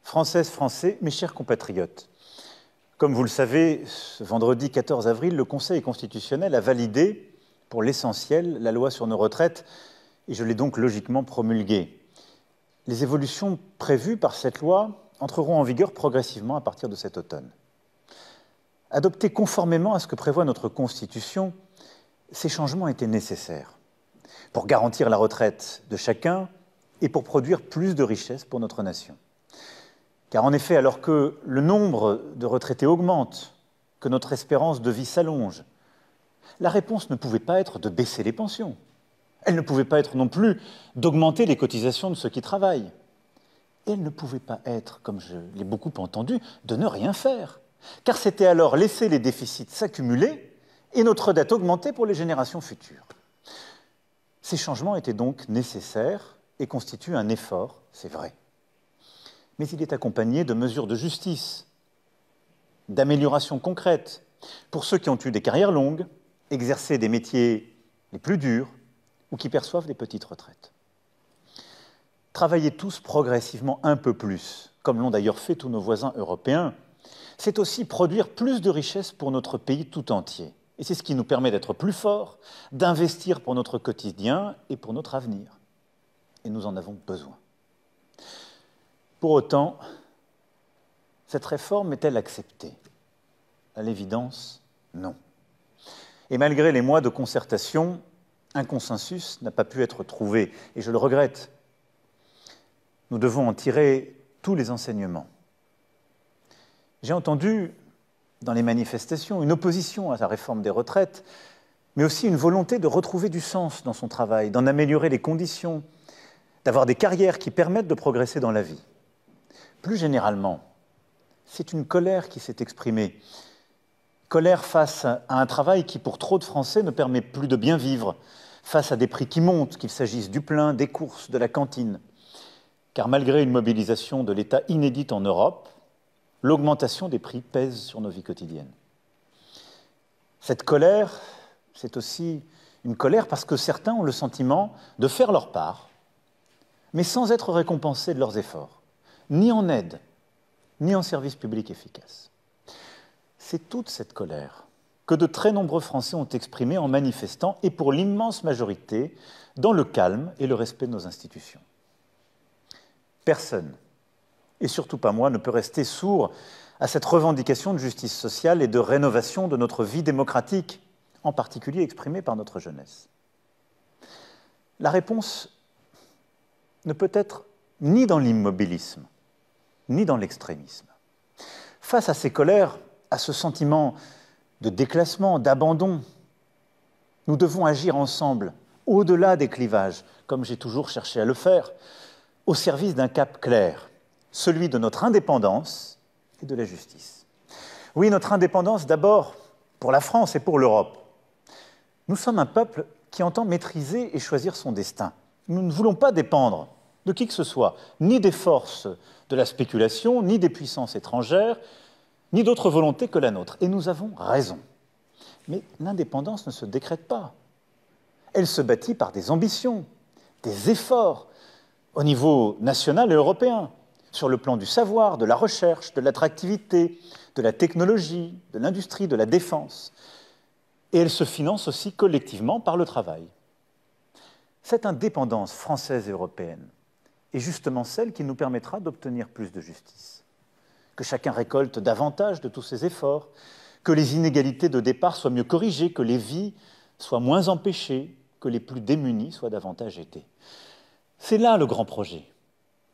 Françaises, Français, mes chers compatriotes, comme vous le savez, ce vendredi 14 avril, le Conseil constitutionnel a validé, pour l'essentiel, la loi sur nos retraites, et je l'ai donc logiquement promulguée. Les évolutions prévues par cette loi entreront en vigueur progressivement à partir de cet automne. Adoptés conformément à ce que prévoit notre Constitution, ces changements étaient nécessaires pour garantir la retraite de chacun et pour produire plus de richesses pour notre nation. Car en effet, alors que le nombre de retraités augmente, que notre espérance de vie s'allonge, la réponse ne pouvait pas être de baisser les pensions. Elle ne pouvait pas être non plus d'augmenter les cotisations de ceux qui travaillent. Et elle ne pouvait pas être, comme je l'ai beaucoup entendu, de ne rien faire. Car c'était alors laisser les déficits s'accumuler et notre dette augmenter pour les générations futures. Ces changements étaient donc nécessaires et constituent un effort, c'est vrai. Mais il est accompagné de mesures de justice, d'améliorations concrètes pour ceux qui ont eu des carrières longues, exercé des métiers les plus durs ou qui perçoivent des petites retraites. Travailler tous progressivement un peu plus, comme l'ont d'ailleurs fait tous nos voisins européens, c'est aussi produire plus de richesses pour notre pays tout entier. Et c'est ce qui nous permet d'être plus forts, d'investir pour notre quotidien et pour notre avenir. Et nous en avons besoin. Pour autant, cette réforme est-elle acceptée? À l'évidence, non. Et malgré les mois de concertation, un consensus n'a pas pu être trouvé, et je le regrette. Nous devons en tirer tous les enseignements. J'ai entendu, dans les manifestations, une opposition à la réforme des retraites, mais aussi une volonté de retrouver du sens dans son travail, d'en améliorer les conditions, d'avoir des carrières qui permettent de progresser dans la vie. Plus généralement, c'est une colère qui s'est exprimée. Colère face à un travail qui, pour trop de Français, ne permet plus de bien vivre, face à des prix qui montent, qu'il s'agisse du plein, des courses, de la cantine. Car malgré une mobilisation de l'État inédite en Europe, l'augmentation des prix pèse sur nos vies quotidiennes. Cette colère, c'est aussi une colère parce que certains ont le sentiment de faire leur part, mais sans être récompensés de leurs efforts, ni en aide, ni en service public efficace. C'est toute cette colère que de très nombreux Français ont exprimée en manifestant, et pour l'immense majorité, dans le calme et le respect de nos institutions. Personne, et surtout pas moi, ne peut rester sourd à cette revendication de justice sociale et de rénovation de notre vie démocratique, en particulier exprimée par notre jeunesse. La réponse ne peut être ni dans l'immobilisme, ni dans l'extrémisme. Face à ces colères, à ce sentiment de déclassement, d'abandon, nous devons agir ensemble, au-delà des clivages, comme j'ai toujours cherché à le faire, au service d'un cap clair, celui de notre indépendance et de la justice. Oui, notre indépendance d'abord pour la France et pour l'Europe. Nous sommes un peuple qui entend maîtriser et choisir son destin. Nous ne voulons pas dépendre de qui que ce soit, ni des forces de la spéculation, ni des puissances étrangères, ni d'autres volontés que la nôtre. Et nous avons raison. Mais l'indépendance ne se décrète pas. Elle se bâtit par des ambitions, des efforts au niveau national et européen, sur le plan du savoir, de la recherche, de l'attractivité, de la technologie, de l'industrie, de la défense. Et elle se finance aussi collectivement par le travail. Cette indépendance française et européenne est justement celle qui nous permettra d'obtenir plus de justice. Que chacun récolte davantage de tous ses efforts, que les inégalités de départ soient mieux corrigées, que les vies soient moins empêchées, que les plus démunis soient davantage aidés. C'est là le grand projet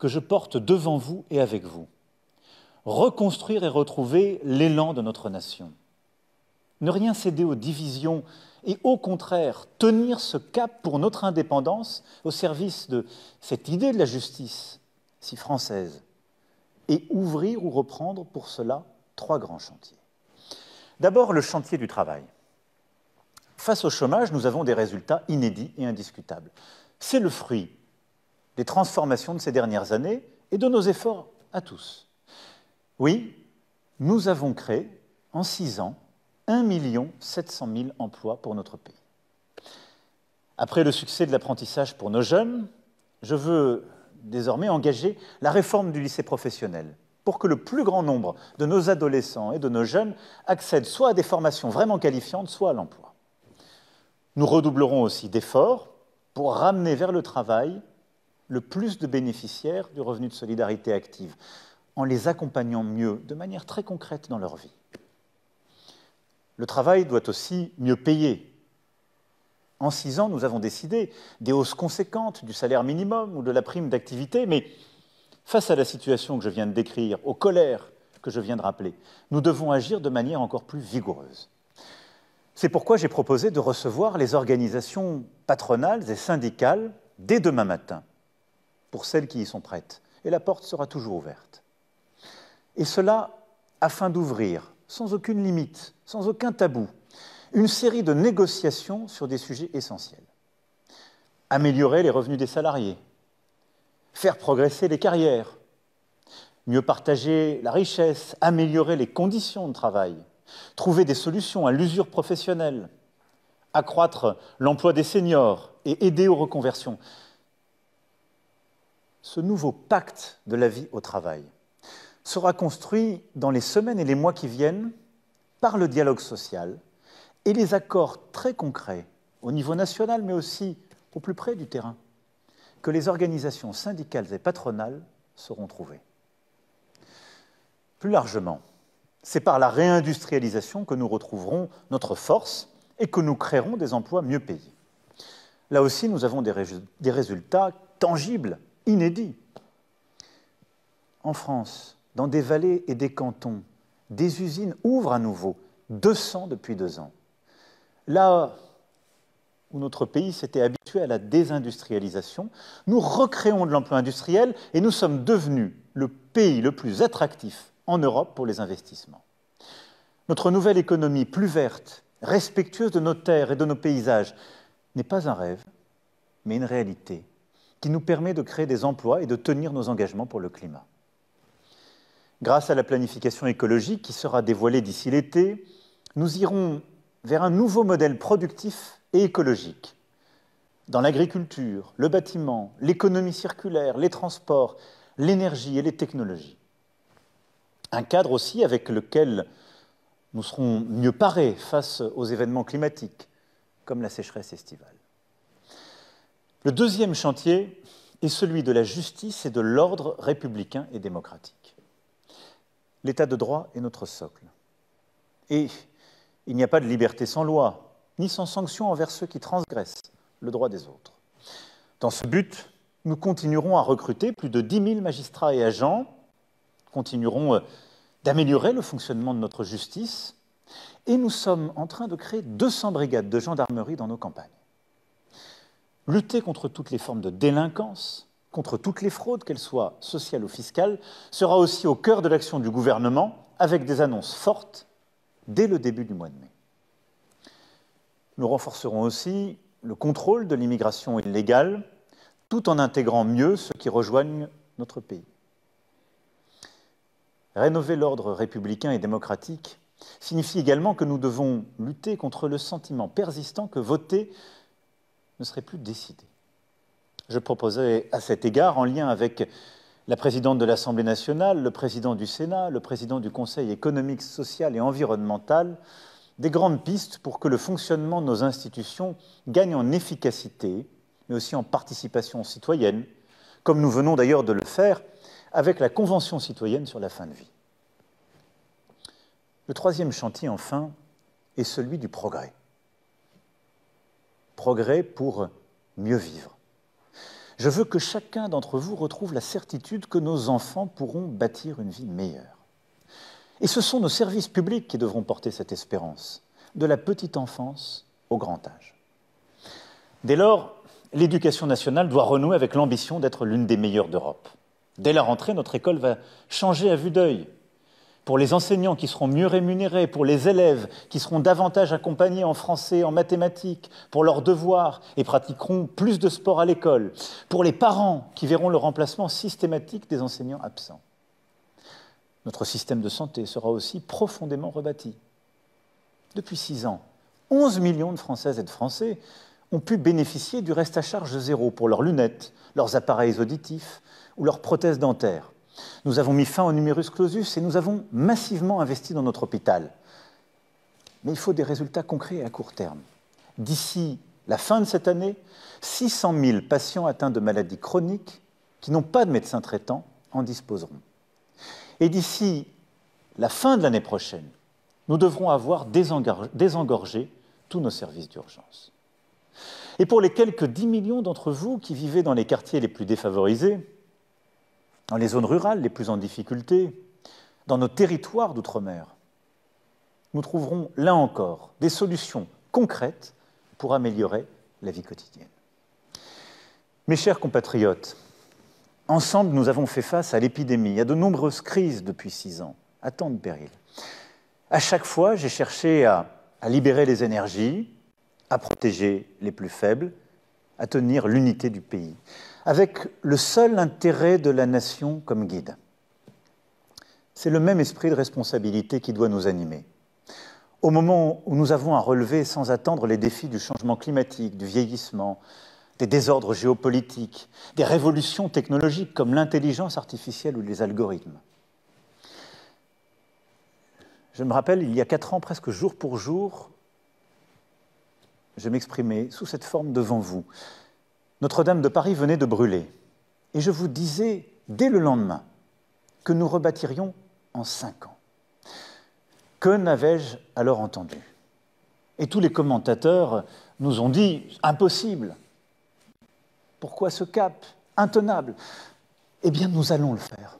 que je porte devant vous et avec vous. Reconstruire et retrouver l'élan de notre nation. Ne rien céder aux divisions et au contraire, tenir ce cap pour notre indépendance au service de cette idée de la justice si française et ouvrir ou reprendre pour cela 3 grands chantiers. D'abord, le chantier du travail. Face au chômage, nous avons des résultats inédits et indiscutables. C'est le fruit des transformations de ces dernières années et de nos efforts à tous. Oui, nous avons créé, en 6 ans, 1 700 000 emplois pour notre pays. Après le succès de l'apprentissage pour nos jeunes, je veux désormais engager la réforme du lycée professionnel, pour que le plus grand nombre de nos adolescents et de nos jeunes accèdent soit à des formations vraiment qualifiantes, soit à l'emploi. Nous redoublerons aussi d'efforts pour ramener vers le travail le plus de bénéficiaires du revenu de solidarité active, en les accompagnant mieux, de manière très concrète dans leur vie. Le travail doit aussi mieux payer. En 6 ans, nous avons décidé des hausses conséquentes du salaire minimum ou de la prime d'activité, mais face à la situation que je viens de décrire, aux colères que je viens de rappeler, nous devons agir de manière encore plus vigoureuse. C'est pourquoi j'ai proposé de recevoir les organisations patronales et syndicales dès demain matin, pour celles qui y sont prêtes, et la porte sera toujours ouverte. Et cela afin d'ouvrir, sans aucune limite, sans aucun tabou, une série de négociations sur des sujets essentiels. Améliorer les revenus des salariés, faire progresser les carrières, mieux partager la richesse, améliorer les conditions de travail, trouver des solutions à l'usure professionnelle, accroître l'emploi des seniors et aider aux reconversions. Ce nouveau pacte de la vie au travail sera construit dans les semaines et les mois qui viennent par le dialogue social et les accords très concrets au niveau national, mais aussi au plus près du terrain, que les organisations syndicales et patronales sauront trouver. Plus largement, c'est par la réindustrialisation que nous retrouverons notre force et que nous créerons des emplois mieux payés. Là aussi, nous avons des résultats tangibles, inédits. En France, dans des vallées et des cantons, des usines ouvrent à nouveau, 200 depuis 2 ans. Là où notre pays s'était habitué à la désindustrialisation, nous recréons de l'emploi industriel et nous sommes devenus le pays le plus attractif en Europe pour les investissements. Notre nouvelle économie plus verte, respectueuse de nos terres et de nos paysages, n'est pas un rêve, mais une réalité qui nous permet de créer des emplois et de tenir nos engagements pour le climat. Grâce à la planification écologique qui sera dévoilée d'ici l'été, nous irons vers un nouveau modèle productif et écologique dans l'agriculture, le bâtiment, l'économie circulaire, les transports, l'énergie et les technologies. Un cadre aussi avec lequel nous serons mieux parés face aux événements climatiques, comme la sécheresse estivale. Le deuxième chantier est celui de la justice et de l'ordre républicain et démocratique. L'état de droit est notre socle. Et il n'y a pas de liberté sans loi, ni sans sanction envers ceux qui transgressent le droit des autres. Dans ce but, nous continuerons à recruter plus de 10 000 magistrats et agents, continuerons d'améliorer le fonctionnement de notre justice, et nous sommes en train de créer 200 brigades de gendarmerie dans nos campagnes. Lutter contre toutes les formes de délinquance, contre toutes les fraudes, qu'elles soient sociales ou fiscales, sera aussi au cœur de l'action du gouvernement, avec des annonces fortes dès le début du mois de mai. Nous renforcerons aussi le contrôle de l'immigration illégale, tout en intégrant mieux ceux qui rejoignent notre pays. Rénover l'ordre républicain et démocratique signifie également que nous devons lutter contre le sentiment persistant que voter ne serait plus décidé. Je proposais à cet égard, en lien avec la présidente de l'Assemblée nationale, le président du Sénat, le président du Conseil économique, social et environnemental, des grandes pistes pour que le fonctionnement de nos institutions gagne en efficacité, mais aussi en participation citoyenne, comme nous venons d'ailleurs de le faire avec la Convention citoyenne sur la fin de vie. Le troisième chantier, enfin, est celui du progrès. Progrès pour mieux vivre. Je veux que chacun d'entre vous retrouve la certitude que nos enfants pourront bâtir une vie meilleure. Et ce sont nos services publics qui devront porter cette espérance, de la petite enfance au grand âge. Dès lors, l'éducation nationale doit renouer avec l'ambition d'être l'une des meilleures d'Europe. Dès la rentrée, notre école va changer à vue d'œil. Pour les enseignants qui seront mieux rémunérés, pour les élèves qui seront davantage accompagnés en français, en mathématiques, pour leurs devoirs et pratiqueront plus de sport à l'école, pour les parents qui verront le remplacement systématique des enseignants absents. Notre système de santé sera aussi profondément rebâti. Depuis 6 ans, 11 millions de Françaises et de Français ont pu bénéficier du reste à charge zéro pour leurs lunettes, leurs appareils auditifs ou leurs prothèses dentaires. Nous avons mis fin au numerus clausus et nous avons massivement investi dans notre hôpital. Mais il faut des résultats concrets et à court terme. D'ici la fin de cette année, 600 000 patients atteints de maladies chroniques qui n'ont pas de médecin traitant en disposeront. Et d'ici la fin de l'année prochaine, nous devrons avoir désengorgé tous nos services d'urgence. Et pour les quelques 10 millions d'entre vous qui vivez dans les quartiers les plus défavorisés, dans les zones rurales les plus en difficulté, dans nos territoires d'outre-mer, nous trouverons là encore des solutions concrètes pour améliorer la vie quotidienne. Mes chers compatriotes, ensemble nous avons fait face à l'épidémie, à de nombreuses crises depuis 6 ans, à tant de périls. À chaque fois, j'ai cherché à libérer les énergies, à protéger les plus faibles, à tenir l'unité du pays, avec le seul intérêt de la nation comme guide. C'est le même esprit de responsabilité qui doit nous animer. Au moment où nous avons à relever sans attendre les défis du changement climatique, du vieillissement, des désordres géopolitiques, des révolutions technologiques comme l'intelligence artificielle ou les algorithmes. Je me rappelle, il y a 4 ans, presque jour pour jour, je m'exprimais sous cette forme devant vous. Notre-Dame de Paris venait de brûler. Et je vous disais, dès le lendemain, que nous rebâtirions en 5 ans. Que n'avais-je alors entendu? Et tous les commentateurs nous ont dit « impossible ». Pourquoi ce cap? Intenable. Eh bien, nous allons le faire.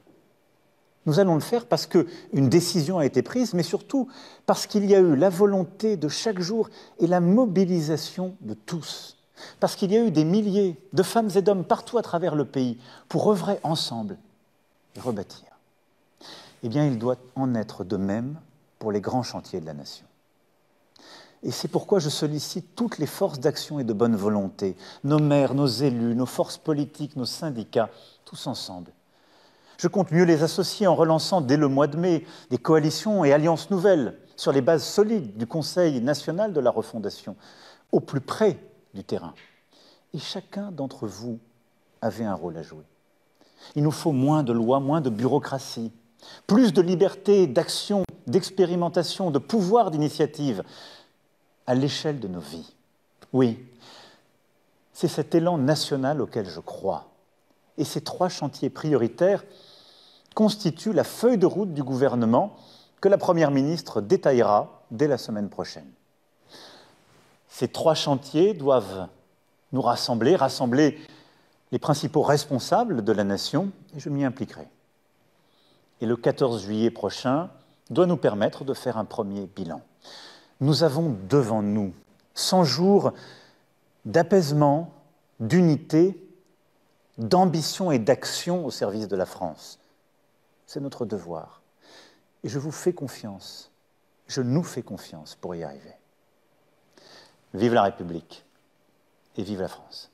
Nous allons le faire parce qu'une décision a été prise, mais surtout parce qu'il y a eu la volonté de chaque jour et la mobilisation de tous. Parce qu'il y a eu des milliers de femmes et d'hommes partout à travers le pays pour œuvrer ensemble et rebâtir. Eh bien, il doit en être de même pour les grands chantiers de la nation. Et c'est pourquoi je sollicite toutes les forces d'action et de bonne volonté, nos maires, nos élus, nos forces politiques, nos syndicats, tous ensemble. Je compte mieux les associer en relançant dès le mois de mai des coalitions et alliances nouvelles sur les bases solides du Conseil national de la refondation, au plus près du terrain. Et chacun d'entre vous avait un rôle à jouer. Il nous faut moins de lois, moins de bureaucratie, plus de liberté, d'action, d'expérimentation, de pouvoir d'initiative à l'échelle de nos vies. Oui, c'est cet élan national auquel je crois. Et ces 3 chantiers prioritaires constituent la feuille de route du gouvernement que la Première ministre détaillera dès la semaine prochaine. Ces 3 chantiers doivent nous rassembler les principaux responsables de la nation, et je m'y impliquerai. Et le 14 juillet prochain doit nous permettre de faire un premier bilan. Nous avons devant nous 100 jours d'apaisement, d'unité, d'ambition et d'action au service de la France. C'est notre devoir. Et je vous fais confiance, je nous fais confiance pour y arriver. Vive la République et vive la France.